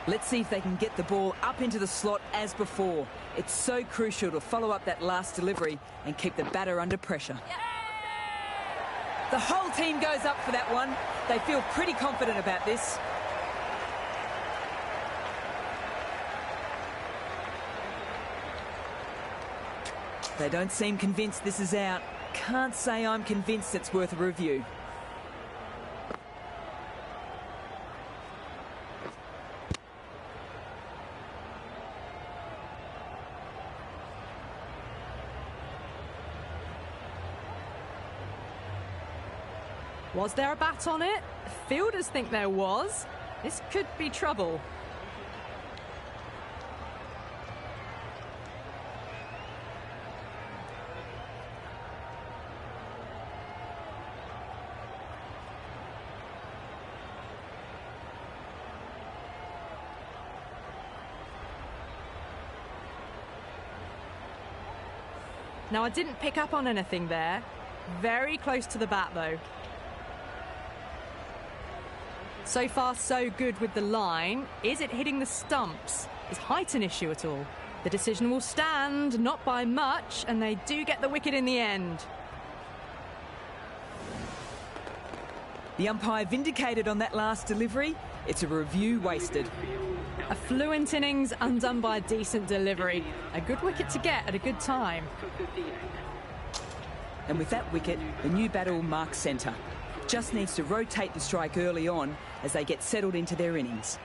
Let's see if they can get the ball up into the slot as before. It's so crucial to follow up that last delivery and keep the batter under pressure. The whole team goes up for that one. They feel pretty confident about this. They don't seem convinced this is out. Can't say I'm convinced it's worth a review. Was there a bat on it? Fielders think there was. This could be trouble. Now, I didn't pick up on anything there. Very close to the bat, though. So far, so good with the line. Is it hitting the stumps? Is height an issue at all? The decision will stand, not by much, and they do get the wicket in the end. The umpire vindicated on that last delivery. It's a review wasted. A fluent innings undone by a decent delivery. A good wicket to get at a good time. And with that wicket, the new batter will mark centre. Just needs to rotate the strike early on as they get settled into their innings.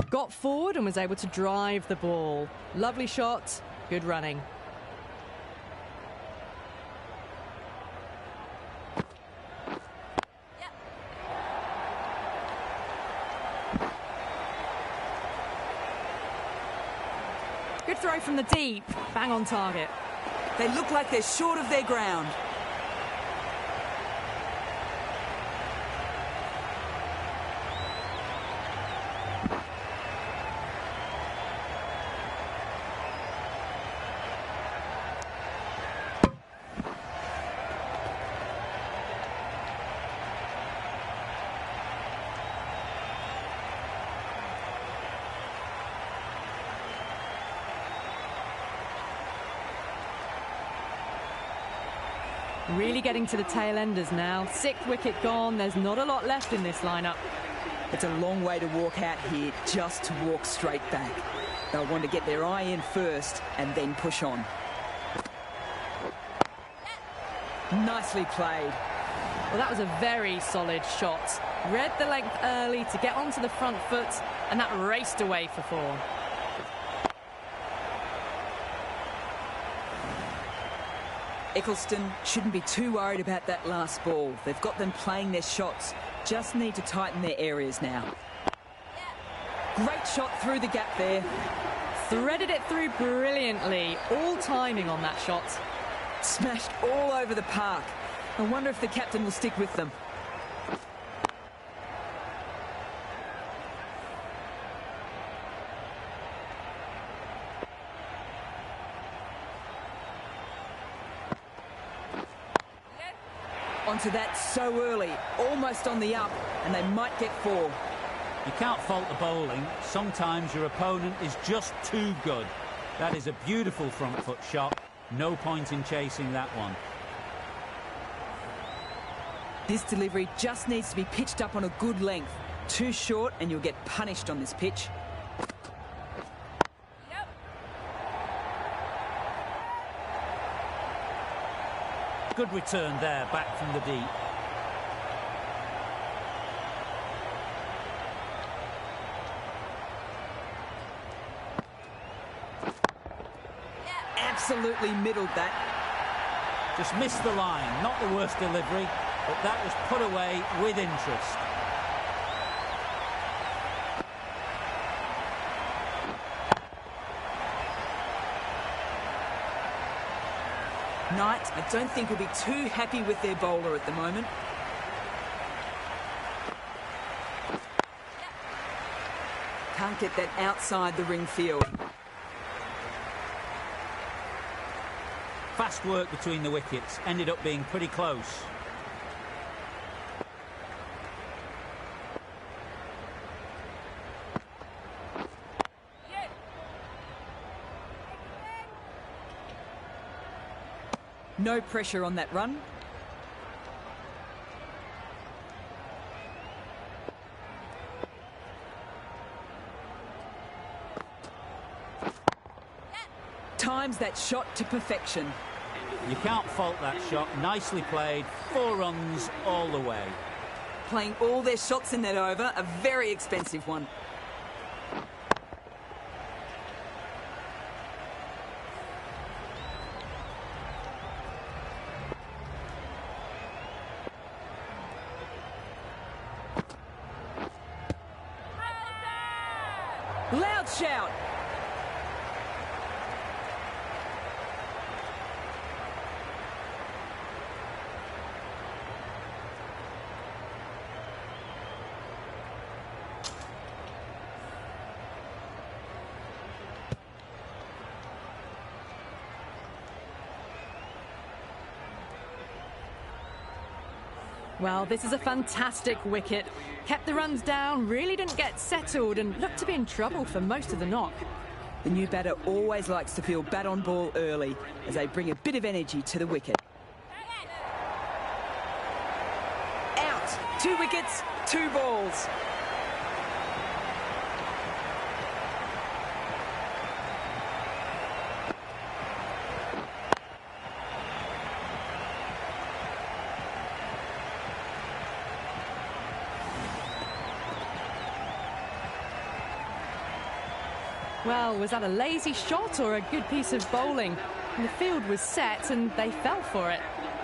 Got forward and was able to drive the ball. Lovely shot, good running. Good throw from the deep, bang on target. They look like they're short of their ground. Really getting to the tail enders now. Sixth wicket gone. There's not a lot left in this lineup. It's a long way to walk out here just to walk straight back. They'll want to get their eye in first and then push on. Nicely played. Well, that was a very solid shot. Read the length early to get onto the front foot, and that raced away for four. Eccleston shouldn't be too worried about that last ball. They've got them playing their shots. Just need to tighten their areas now. Great shot through the gap there. Threaded it through brilliantly. All timing on that shot. Smashed all over the park. I wonder if the captain will stick with them. Onto that so early, almost on the up, and they might get four. You can't fault the bowling. Sometimes your opponent is just too good. That is a beautiful front foot shot. No point in chasing that one. This delivery just needs to be pitched up on a good length. Too short and you'll get punished on this pitch. Good return there, back from the deep. Absolutely middled that. Just missed the line. Not the worst delivery, but that was put away with interest. Knight, I don't think will be too happy with their bowler at the moment. Can't get that outside the ring field. Fast work between the wickets. Ended up being pretty close. No pressure on that run. Times that shot to perfection. You can't fault that shot. Nicely played. 4 runs all the way. Playing all their shots in that over, a very expensive one. Loud shout. Well, this is a fantastic wicket. Kept the runs down, really didn't get settled and looked to be in trouble for most of the knock. The new batter always likes to feel bat on ball early as they bring a bit of energy to the wicket. Out. 2 wickets, 2 balls. Well, was that a lazy shot or a good piece of bowling? And the field was set and they fell for it.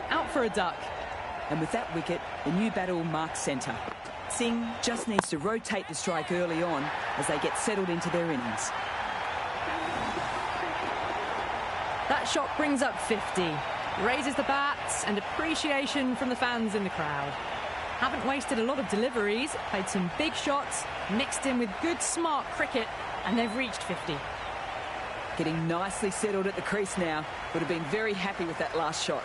Out for a duck. And with that wicket, the new batter will mark centre. Singh just needs to rotate the strike early on as they get settled into their innings. That shot brings up 50. Raises the bats and appreciation from the fans in the crowd. Haven't wasted a lot of deliveries, played some big shots, mixed in with good smart cricket, and they've reached 50. Getting nicely settled at the crease now. Would have been very happy with that last shot.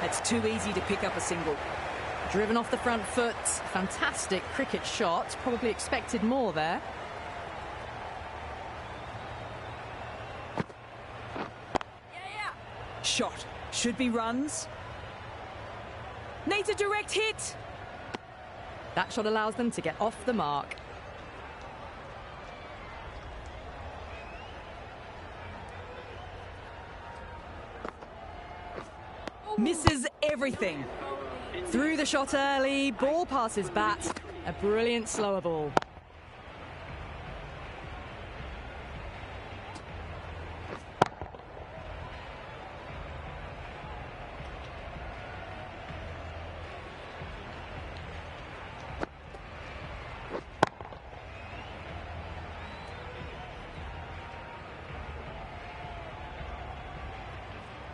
That's too easy to pick up a single. Driven off the front foot. Fantastic cricket shot. Probably expected more there. Shot. Should be runs. Needs a direct hit. That shot allows them to get off the mark. Misses everything. Through the shot early, ball passes bat. A brilliant slower ball.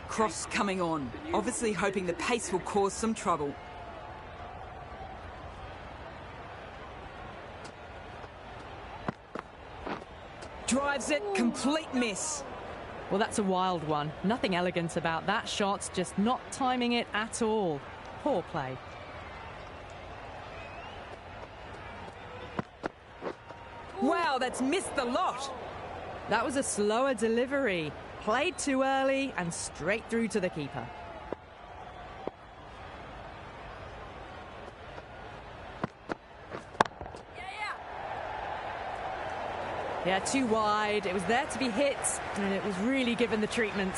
Cross coming on, obviously hoping the pace will cause some trouble. Drives it, complete miss. Well, that's a wild one. Nothing elegant about that shot, just not timing it at all. Poor play. Wow, that's missed the lot. That was a slower delivery. Played too early and straight through to the keeper. Yeah, too wide. It was there to be hit, and it was really given the treatment.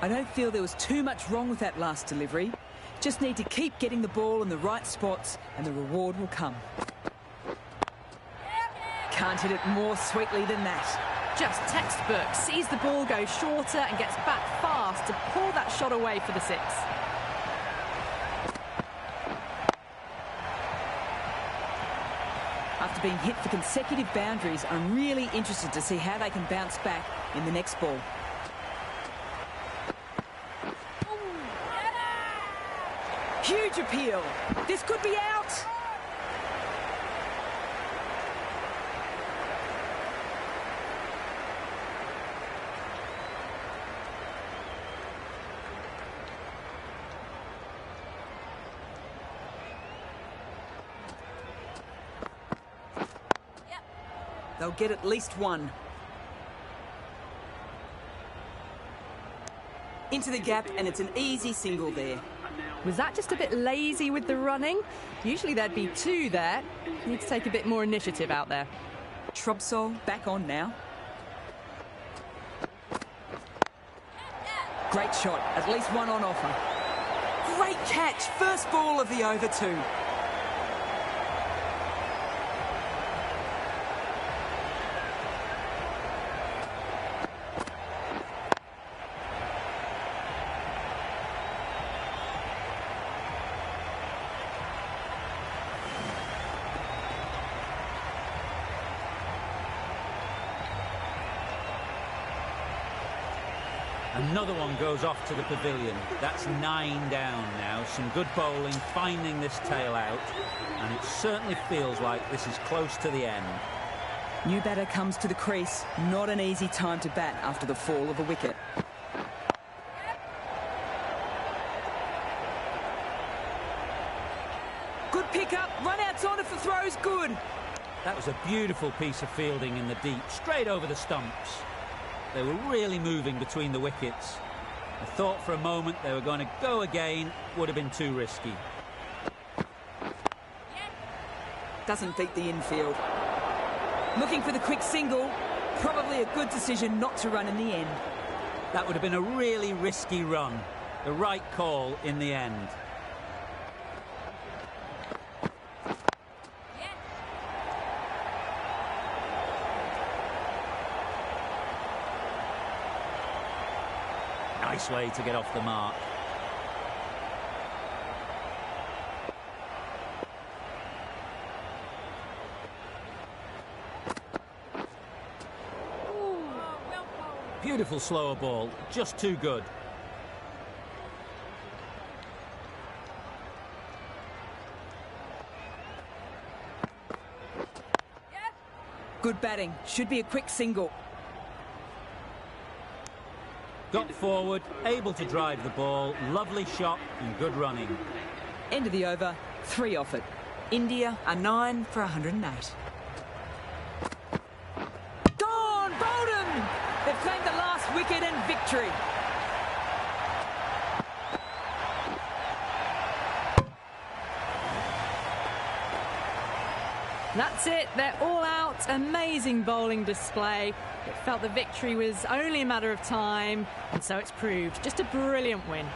I don't feel there was too much wrong with that last delivery. Just need to keep getting the ball in the right spots and the reward will come. Can't hit it more sweetly than that. Just textbook. Sees the ball go shorter and gets back fast to pull that shot away for the 6. After being hit for consecutive boundaries, I'm really interested to see how they can bounce back in the next ball. Huge appeal. This could be out. They'll get at least one. Into the gap, and it's an easy single there. Was that just a bit lazy with the running? Usually there'd be two there. Need to take a bit more initiative out there. Trubsol back on now. Great shot, at least one on offer. Great catch, first ball of the over two. Another one goes off to the pavilion. That's 9 down now. Some good bowling, finding this tail out, and it certainly feels like this is close to the end. New batter comes to the crease. Not an easy time to bat after the fall of a wicket. Good pick-up, run-outs on it for throws, good. That was a beautiful piece of fielding in the deep, straight over the stumps. They were really moving between the wickets. I thought for a moment they were going to go again. Would have been too risky. Doesn't beat the infield. Looking for the quick single. Probably a good decision not to run in the end. That would have been a really risky run. The right call in the end. Nice way to get off the mark. Beautiful slower ball, just too good. Good batting, should be a quick single. Got forward, able to drive the ball, lovely shot and good running. End of the over, 3 off it. India are 9 for 108. Gone! Bolden! They've claimed the last wicket and victory. That's it, they're all out. Amazing bowling display. It felt the victory was only a matter of time, and so it's proved just a brilliant win.